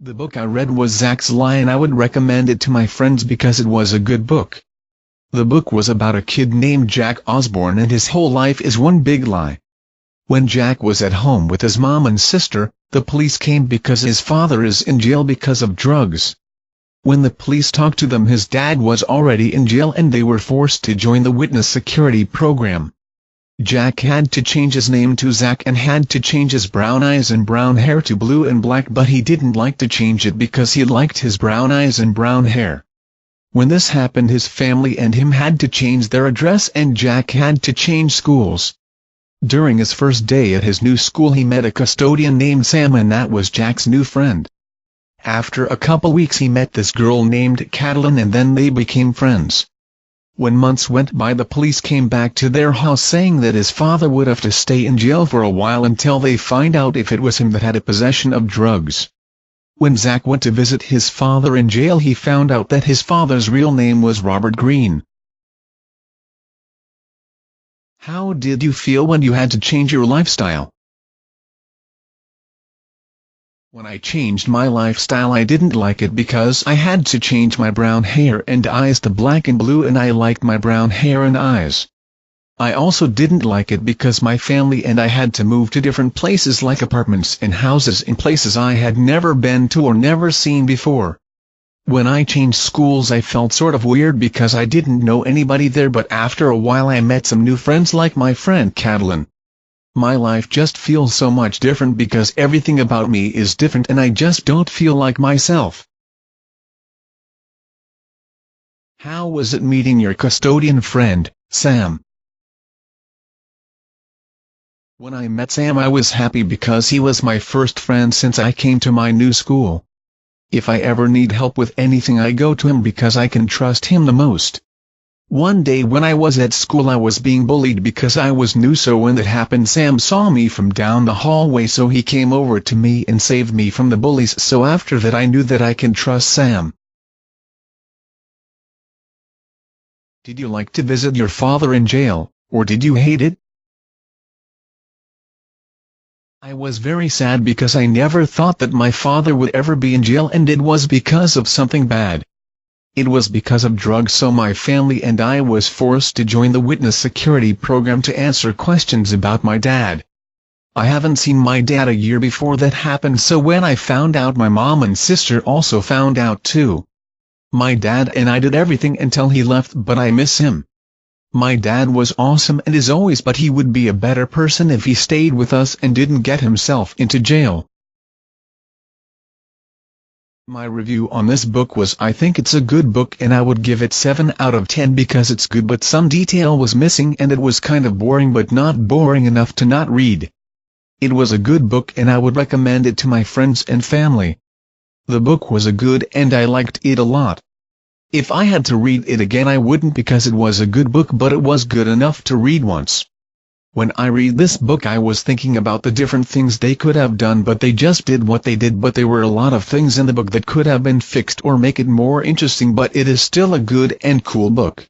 The book I read was Zach's Lie, and I would recommend it to my friends because it was a good book. The book was about a kid named Jack Osborne, and his whole life is one big lie. When Jack was at home with his mom and sister, the police came because his father is in jail because of drugs. When the police talked to them, his dad was already in jail and they were forced to join the witness security program. Jack had to change his name to Zach and had to change his brown eyes and brown hair to blue and black, but he didn't like to change it because he liked his brown eyes and brown hair. When this happened, his family and him had to change their address and Jack had to change schools. During his first day at his new school, he met a custodian named Sam, and that was Jack's new friend. After a couple weeks he met this girl named Catalin, and then they became friends. When months went by, the police came back to their house saying that his father would have to stay in jail for a while until they find out if it was him that had a possession of drugs. When Zach went to visit his father in jail, he found out that his father's real name was Robert Green. How did you feel when you had to change your lifestyle? When I changed my lifestyle, I didn't like it because I had to change my brown hair and eyes to black and blue, and I liked my brown hair and eyes. I also didn't like it because my family and I had to move to different places, like apartments and houses in places I had never been to or never seen before. When I changed schools, I felt sort of weird because I didn't know anybody there, but after a while I met some new friends like my friend Catalin. My life just feels so much different because everything about me is different and I just don't feel like myself. How was it meeting your custodian friend, Sam? When I met Sam, I was happy because he was my first friend since I came to my new school. If I ever need help with anything, I go to him because I can trust him the most. One day when I was at school, I was being bullied because I was new, so when that happened, Sam saw me from down the hallway, so he came over to me and saved me from the bullies. So after that I knew that I can trust Sam. Did you like to visit your father in jail, or did you hate it? I was very sad because I never thought that my father would ever be in jail, and it was because of something bad. It was because of drugs, so my family and I was forced to join the witness security program to answer questions about my dad. I haven't seen my dad a year before that happened, so when I found out, my mom and sister also found out too. My dad and I did everything until he left, but I miss him. My dad was awesome and is always, but he would be a better person if he stayed with us and didn't get himself into jail. My review on this book was, I think it's a good book and I would give it 7 out of 10 because it's good, but some detail was missing and it was kind of boring, but not boring enough to not read. It was a good book and I would recommend it to my friends and family. The book was a good and I liked it a lot. If I had to read it again, I wouldn't because it was a good book, but it was good enough to read once. When I read this book, I was thinking about the different things they could have done, but they just did what they did. But there were a lot of things in the book that could have been fixed or make it more interesting, but it is still a good and cool book.